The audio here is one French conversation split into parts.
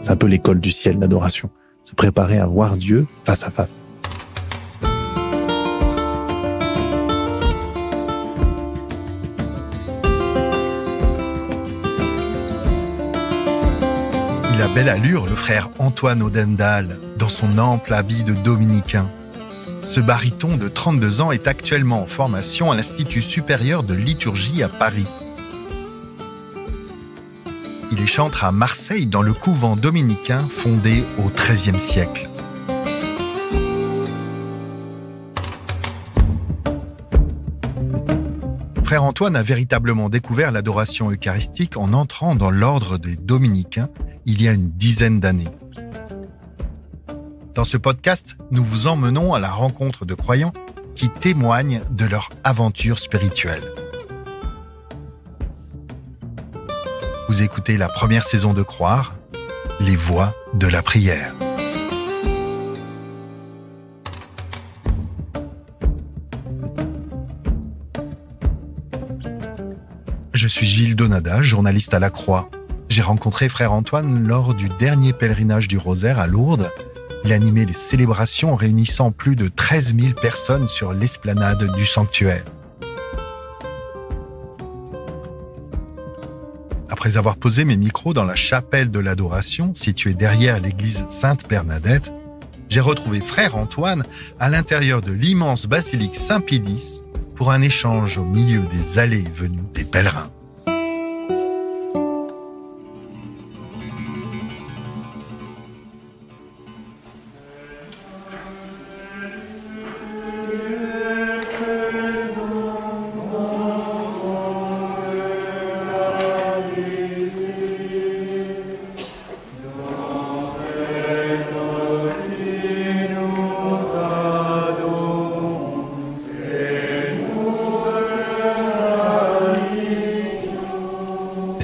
C'est un peu l'école du ciel, l'adoration. Se préparer à voir Dieu face à face. Il a belle allure, le frère Antoine Odendal, dans son ample habit de dominicain. Ce baryton de 32 ans est actuellement en formation à l'Institut supérieur de liturgie à Paris. Il est chantre à Marseille dans le couvent dominicain fondé au XIIIe siècle. Frère Antoine a véritablement découvert l'adoration eucharistique en entrant dans l'ordre des dominicains il y a une dizaine d'années. Dans ce podcast, nous vous emmenons à la rencontre de croyants qui témoignent de leur aventure spirituelle. Vous écoutez la première saison de Croire, les voix de la prière. Je suis Gilles Donada, journaliste à La Croix. J'ai rencontré frère Antoine lors du dernier pèlerinage du Rosaire à Lourdes. Il animait les célébrations réunissant plus de 13 000 personnes sur l'esplanade du sanctuaire. Après avoir posé mes micros dans la chapelle de l'adoration, située derrière l'église Sainte-Bernadette, j'ai retrouvé frère Antoine à l'intérieur de l'immense basilique Saint-Pédis pour un échange au milieu des allées et venues des pèlerins.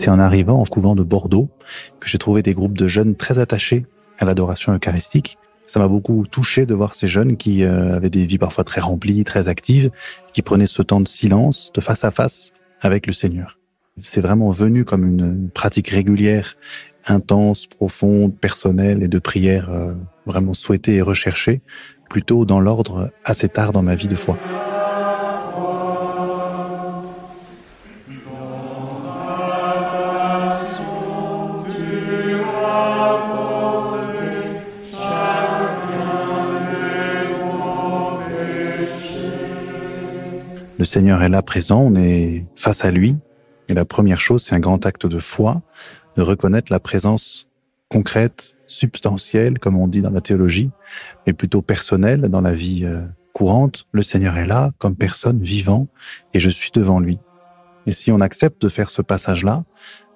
C'est en arrivant en couvent de Bordeaux que j'ai trouvé des groupes de jeunes très attachés à l'adoration eucharistique. Ça m'a beaucoup touché de voir ces jeunes qui avaient des vies parfois très remplies, très actives, qui prenaient ce temps de silence, de face à face avec le Seigneur. C'est vraiment venu comme une pratique régulière, intense, profonde, personnelle et de prière vraiment souhaitée et recherchée, plutôt dans l'ordre assez tard dans ma vie de foi. Le Seigneur est là présent, on est face à lui. Et la première chose, c'est un grand acte de foi, de reconnaître la présence concrète, substantielle, comme on dit dans la théologie, mais plutôt personnelle dans la vie courante. Le Seigneur est là, comme personne, vivant, et je suis devant lui. Et si on accepte de faire ce passage-là,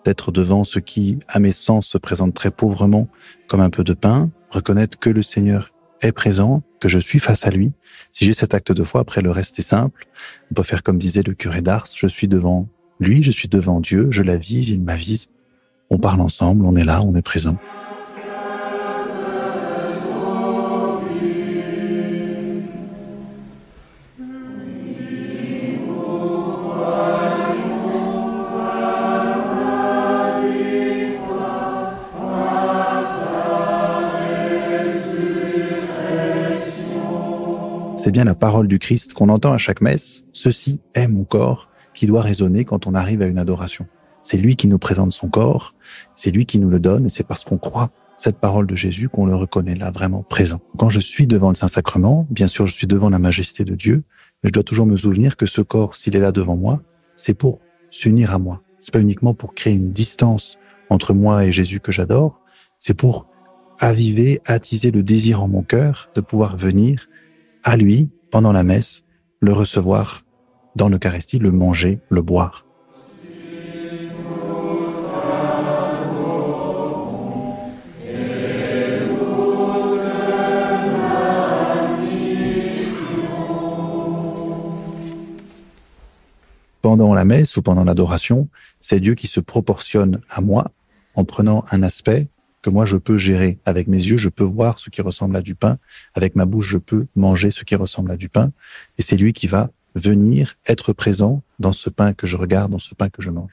d'être devant ce qui, à mes sens, se présente très pauvrement comme un peu de pain, reconnaître que le Seigneur est présent, que je suis face à lui. Si j'ai cet acte de foi, après le reste est simple. On peut faire comme disait le curé d'Ars, je suis devant lui, je suis devant Dieu, je l'avise, il m'avise. On parle ensemble, on est là, on est présent. C'est bien la parole du Christ qu'on entend à chaque messe. Ceci est mon corps qui doit résonner quand on arrive à une adoration. C'est lui qui nous présente son corps, c'est lui qui nous le donne et c'est parce qu'on croit cette parole de Jésus qu'on le reconnaît là vraiment présent. Quand je suis devant le Saint-Sacrement, bien sûr je suis devant la majesté de Dieu, mais je dois toujours me souvenir que ce corps, s'il est là devant moi, c'est pour s'unir à moi. C'est pas uniquement pour créer une distance entre moi et Jésus que j'adore, c'est pour aviver, attiser le désir en mon cœur de pouvoir venir à lui, pendant la messe, le recevoir dans l'Eucharistie, le manger, le boire. Pendant la messe ou pendant l'adoration, c'est Dieu qui se proportionne à moi en prenant un aspect que moi je peux gérer. Avec mes yeux, je peux voir ce qui ressemble à du pain. Avec ma bouche, je peux manger ce qui ressemble à du pain. Et c'est lui qui va venir être présent dans ce pain que je regarde, dans ce pain que je mange,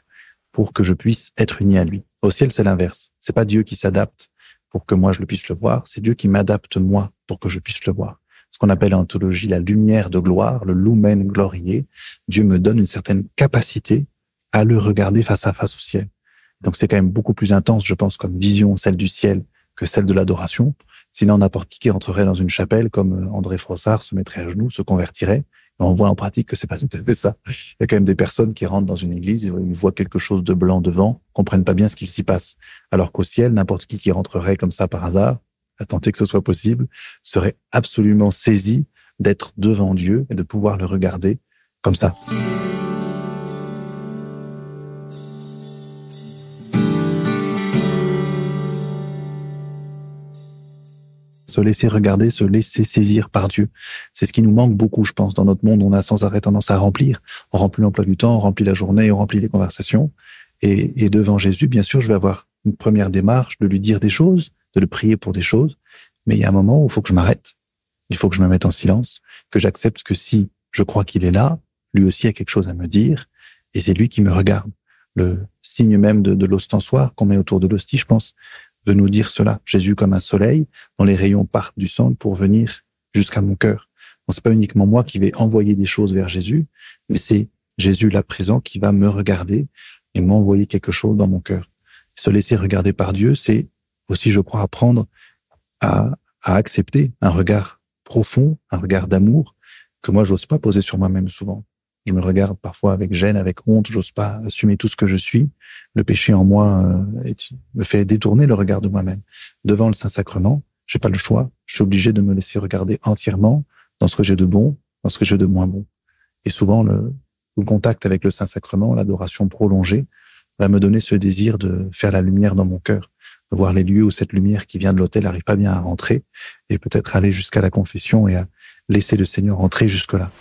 pour que je puisse être uni à lui. Au ciel, c'est l'inverse. C'est pas Dieu qui s'adapte pour que moi je le puisse le voir, c'est Dieu qui m'adapte moi pour que je puisse le voir. Ce qu'on appelle en théologie la lumière de gloire, le lumen gloriae. Dieu me donne une certaine capacité à le regarder face à face au ciel. Donc c'est quand même beaucoup plus intense, je pense, comme vision, celle du ciel, que celle de l'adoration. Sinon, n'importe qui entrerait dans une chapelle comme André Frossard, se mettrait à genoux, se convertirait. Et on voit en pratique que c'est pas tout à fait ça. Il y a quand même des personnes qui rentrent dans une église, ils voient quelque chose de blanc devant, comprennent pas bien ce qu'il s'y passe. Alors qu'au ciel, n'importe qui rentrerait comme ça par hasard, à tenter que ce soit possible, serait absolument saisi d'être devant Dieu et de pouvoir le regarder comme ça. Se laisser regarder, se laisser saisir par Dieu. C'est ce qui nous manque beaucoup, je pense, dans notre monde. On a sans arrêt tendance à remplir. On remplit l'emploi du temps, on remplit la journée, on remplit les conversations. Et devant Jésus, bien sûr, je vais avoir une première démarche de lui dire des choses, de le prier pour des choses. Mais il y a un moment où il faut que je m'arrête. Il faut que je me mette en silence, que j'accepte que si je crois qu'il est là, lui aussi a quelque chose à me dire. Et c'est lui qui me regarde. Le signe même de l'ostensoir qu'on met autour de l'hostie, je pense, veut nous dire cela. Jésus comme un soleil dont les rayons partent du centre pour venir jusqu'à mon cœur. Donc c'est pas uniquement moi qui vais envoyer des choses vers Jésus, mais c'est Jésus là présent qui va me regarder et m'envoyer quelque chose dans mon cœur. Se laisser regarder par Dieu, c'est aussi, je crois, apprendre à accepter un regard profond, un regard d'amour que moi j'ose pas poser sur moi-même souvent. Je me regarde parfois avec gêne, avec honte, j'ose pas assumer tout ce que je suis. Le péché en moi me fait détourner le regard de moi-même. Devant le Saint-Sacrement, j'ai pas le choix. Je suis obligé de me laisser regarder entièrement dans ce que j'ai de bon, dans ce que j'ai de moins bon. Et souvent, le contact avec le Saint-Sacrement, l'adoration prolongée, va me donner ce désir de faire la lumière dans mon cœur, de voir les lieux où cette lumière qui vient de l'autel n'arrive pas bien à rentrer, et peut-être aller jusqu'à la confession et à laisser le Seigneur entrer jusque-là.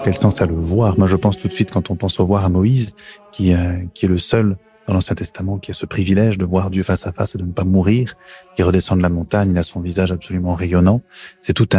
Quel sens à le voir? Moi, je pense tout de suite, quand on pense au voir, à Moïse, qui est le seul dans l'Ancien Testament qui a ce privilège de voir Dieu face à face et de ne pas mourir. Il redescend de la montagne, il a son visage absolument rayonnant. C'est toute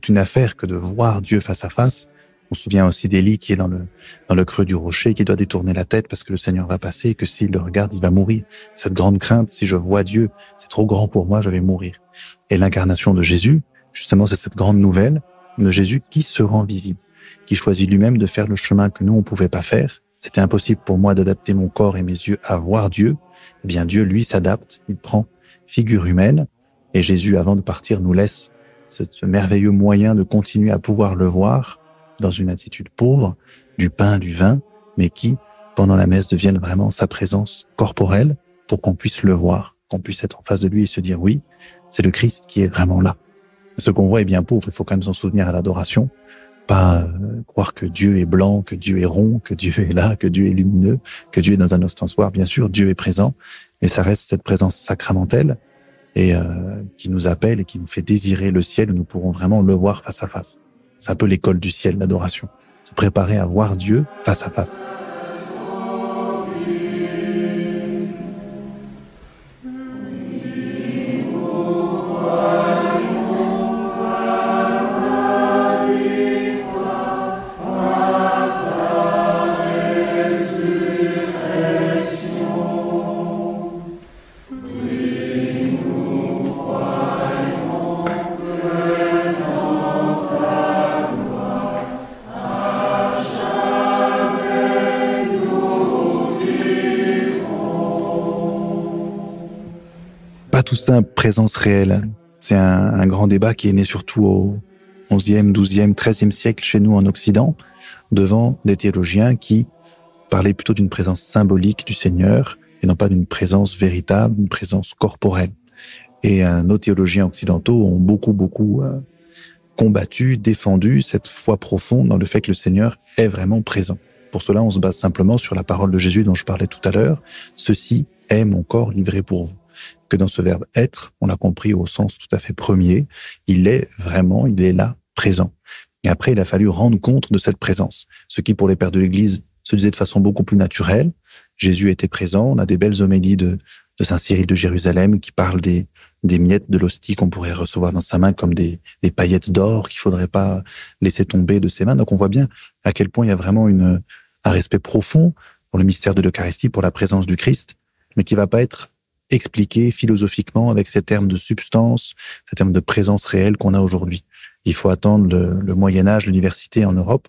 une affaire que de voir Dieu face à face. On se souvient aussi d'Élie qui est dans le creux du rocher, qui doit détourner la tête parce que le Seigneur va passer et que s'il le regarde, il va mourir. Cette grande crainte, si je vois Dieu, c'est trop grand pour moi, je vais mourir. Et l'incarnation de Jésus, justement, c'est cette grande nouvelle de Jésus qui se rend visible, qui choisit lui-même de faire le chemin que nous, on pouvait pas faire. C'était impossible pour moi d'adapter mon corps et mes yeux à voir Dieu. Eh bien, Dieu, lui, s'adapte, il prend figure humaine, et Jésus, avant de partir, nous laisse ce merveilleux moyen de continuer à pouvoir le voir dans une attitude pauvre, du pain, du vin, mais qui, pendant la messe, devienne vraiment sa présence corporelle pour qu'on puisse le voir, qu'on puisse être en face de lui et se dire oui, c'est le Christ qui est vraiment là. Ce qu'on voit est bien pauvre, il faut quand même s'en souvenir à l'adoration, pas croire que Dieu est blanc, que Dieu est rond, que Dieu est là, que Dieu est lumineux, que Dieu est dans un ostensoir. Bien sûr, Dieu est présent, mais ça reste cette présence sacramentelle et qui nous appelle et qui nous fait désirer le ciel où nous pourrons vraiment le voir face à face. C'est un peu l'école du ciel, l'adoration. Se préparer à voir Dieu face à face. Tout simple, présence réelle. C'est un grand débat qui est né surtout au 11e, 12e, 13e siècle chez nous en Occident, devant des théologiens qui parlaient plutôt d'une présence symbolique du Seigneur et non pas d'une présence véritable, une présence corporelle. Et nos théologiens occidentaux ont beaucoup combattu, défendu cette foi profonde dans le fait que le Seigneur est vraiment présent. Pour cela, on se base simplement sur la parole de Jésus dont je parlais tout à l'heure. « Ceci est mon corps livré pour vous ». que dans ce verbe être, on l'a compris au sens tout à fait premier, il est là, présent. Et après, il a fallu rendre compte de cette présence. Ce qui, pour les pères de l'Église, se disait de façon beaucoup plus naturelle. Jésus était présent. On a des belles homélies de Saint Cyril de Jérusalem qui parlent des miettes de l'hostie qu'on pourrait recevoir dans sa main comme des paillettes d'or qu'il faudrait pas laisser tomber de ses mains. Donc on voit bien à quel point il y a vraiment un respect profond pour le mystère de l'Eucharistie, pour la présence du Christ, mais qui va pas être expliqué philosophiquement avec ces termes de substance, ces termes de présence réelle qu'on a aujourd'hui. Il faut attendre le Moyen-Âge, l'université en Europe,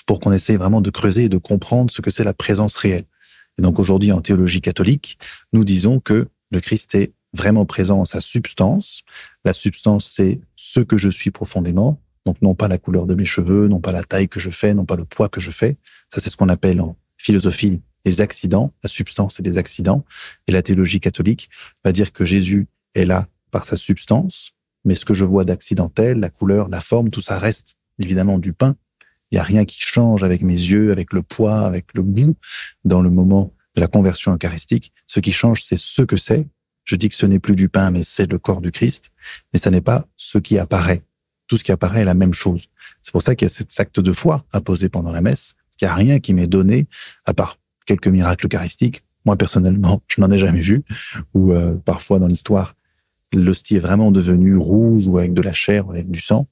pour qu'on essaye vraiment de creuser et de comprendre ce que c'est la présence réelle. Et donc aujourd'hui, en théologie catholique, nous disons que le Christ est vraiment présent en sa substance. La substance, c'est ce que je suis profondément. Donc non pas la couleur de mes cheveux, non pas la taille que je fais, non pas le poids que je fais. Ça, c'est ce qu'on appelle en philosophie les accidents. La substance, c'est des accidents. Et la théologie catholique va dire que Jésus est là par sa substance, mais ce que je vois d'accidentel, la couleur, la forme, tout ça reste évidemment du pain. Il n'y a rien qui change avec mes yeux, avec le poids, avec le goût dans le moment de la conversion eucharistique. Ce qui change, c'est ce que c'est. Je dis que ce n'est plus du pain, mais c'est le corps du Christ. Mais ça n'est pas ce qui apparaît. Tout ce qui apparaît est la même chose. C'est pour ça qu'il y a cet acte de foi imposé pendant la messe. Il n'y a rien qui m'est donné, à part quelques miracles eucharistiques. Moi, personnellement, je n'en ai jamais vu. Ou parfois, dans l'histoire, l'hostie est vraiment devenue rouge ou avec de la chair ou avec du sang.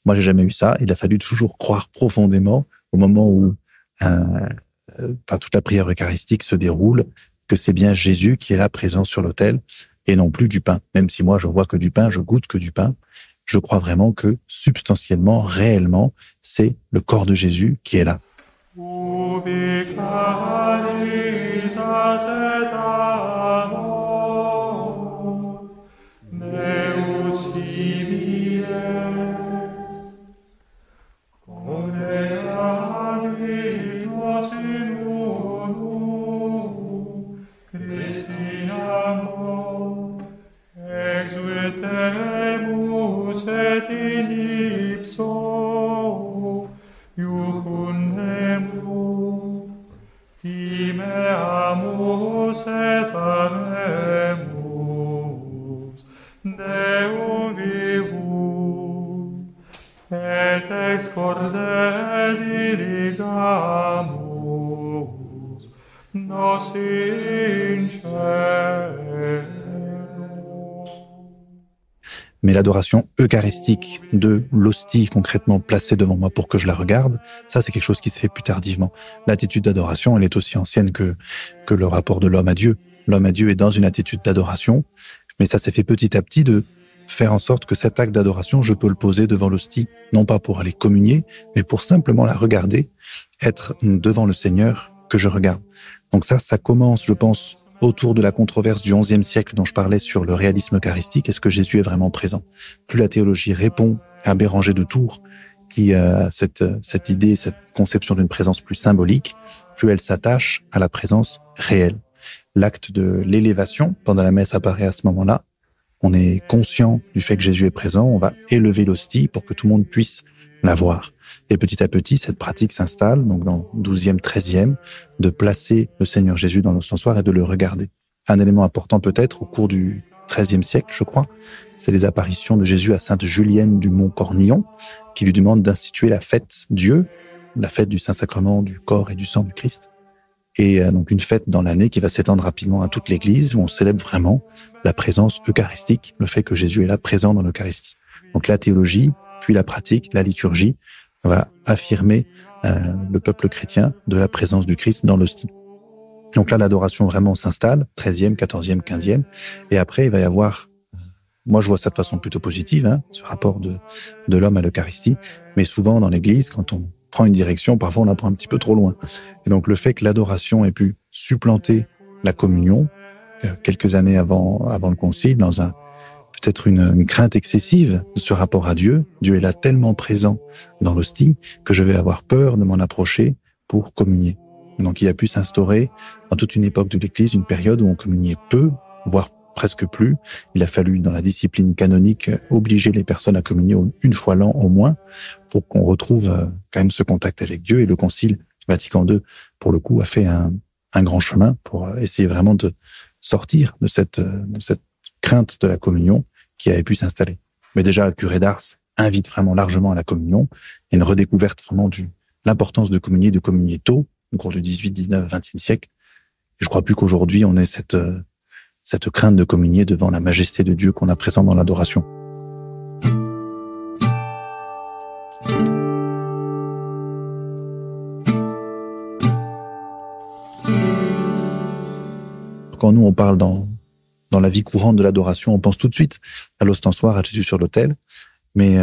Moi, j'ai jamais eu ça. Il a fallu toujours croire profondément au moment où toute la prière eucharistique se déroule, que c'est bien Jésus qui est là présent sur l'autel et non plus du pain. Même si moi, je vois que du pain, je goûte que du pain, je crois vraiment que substantiellement, réellement, c'est le corps de Jésus qui est là. Mais l'adoration eucharistique de l'hostie concrètement placée devant moi pour que je la regarde, ça c'est quelque chose qui se fait plus tardivement. L'attitude d'adoration, elle est aussi ancienne que le rapport de l'homme à Dieu. L'homme à Dieu est dans une attitude d'adoration, mais ça s'est fait petit à petit de faire en sorte que cet acte d'adoration, je peux le poser devant l'hostie, non pas pour aller communier, mais pour simplement la regarder, être devant le Seigneur que je regarde. Donc ça commence, je pense, autour de la controverse du XIe siècle dont je parlais sur le réalisme eucharistique. Est-ce que Jésus est vraiment présent? Plus la théologie répond à Béranger de Tours, qui a cette idée, cette conception d'une présence plus symbolique, plus elle s'attache à la présence réelle. L'acte de l'élévation pendant la messe apparaît à ce moment-là. On est conscient du fait que Jésus est présent, on va élever l'hostie pour que tout le monde puisse la voir. Et petit à petit, cette pratique s'installe, donc dans 12e, 13e, de placer le Seigneur Jésus dans l'ostensoir et de le regarder. Un élément important peut-être au cours du XIIIe siècle, je crois, c'est les apparitions de Jésus à Sainte Julienne du Mont Cornillon, qui lui demande d'instituer la fête Dieu, la fête du Saint-Sacrement, du corps et du sang du Christ. Et donc une fête dans l'année qui va s'étendre rapidement à toute l'Église, où on célèbre vraiment la présence eucharistique, le fait que Jésus est là présent dans l'Eucharistie. Donc la théologie, puis la pratique, la liturgie, va affirmer le peuple chrétien de la présence du Christ dans l'hostie. Donc là, l'adoration vraiment s'installe, 13e, 14e, 15e, et après, il va y avoir, moi je vois ça de façon plutôt positive, ce rapport de l'homme à l'Eucharistie, mais souvent dans l'Église, quand on prend une direction, parfois on la prend un petit peu trop loin. Et donc le fait que l'adoration ait pu supplanter la communion, quelques années avant le concile, dans peut-être une crainte excessive de ce rapport à Dieu. Dieu est là tellement présent dans l'hostie que je vais avoir peur de m'en approcher pour communier. Donc il a pu s'instaurer dans toute une époque de l'Église une période où on communiait peu, voire presque plus. Il a fallu, dans la discipline canonique, obliger les personnes à communier une fois l'an au moins pour qu'on retrouve quand même ce contact avec Dieu. Et le Concile Vatican II, pour le coup, a fait un grand chemin pour essayer vraiment de sortir de cette crainte de la communion qui avait pu s'installer. Mais déjà, le curé d'Ars invite vraiment largement à la communion. Il y a une redécouverte vraiment de l'importance de communier tôt, au cours du 18, 19, 20e siècle. Et je crois plus qu'aujourd'hui, on ait cette crainte de communier devant la majesté de Dieu qu'on a présent dans l'adoration. Quand nous, on parle dans la vie courante de l'adoration, on pense tout de suite à l'ostensoir, à Jésus sur l'autel. Mais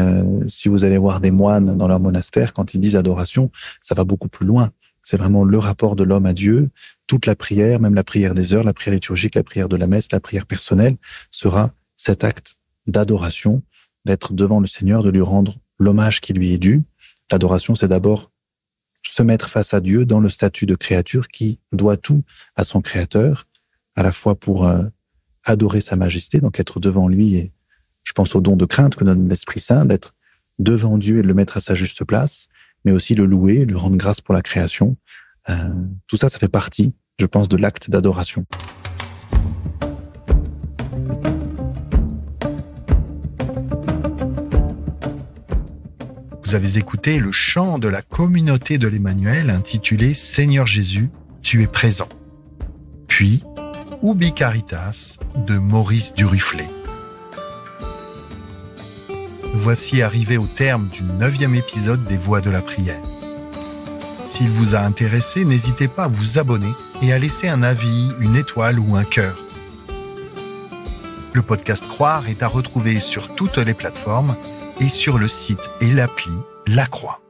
si vous allez voir des moines dans leur monastère, quand ils disent adoration, ça va beaucoup plus loin. C'est vraiment le rapport de l'homme à Dieu. Toute la prière, même la prière des heures, la prière liturgique, la prière de la messe, la prière personnelle, sera cet acte d'adoration, d'être devant le Seigneur, de lui rendre l'hommage qui lui est dû. L'adoration, c'est d'abord se mettre face à Dieu dans le statut de créature qui doit tout à son Créateur, à la fois pour adorer sa majesté, donc être devant lui, et je pense au don de crainte que donne l'Esprit Saint, d'être devant Dieu et de le mettre à sa juste place, mais aussi le louer, lui rendre grâce pour la création. Tout ça, ça fait partie, je pense, de l'acte d'adoration. Vous avez écouté le chant de la communauté de l'Emmanuel intitulé « Seigneur Jésus, tu es présent ». Puis, Ubi Caritas de Maurice Duruflé. Voici arrivé au terme du 9e épisode des Voix de la prière. S'il vous a intéressé, n'hésitez pas à vous abonner et à laisser un avis, une étoile ou un cœur. Le podcast Croire est à retrouver sur toutes les plateformes et sur le site et l'appli La Croix.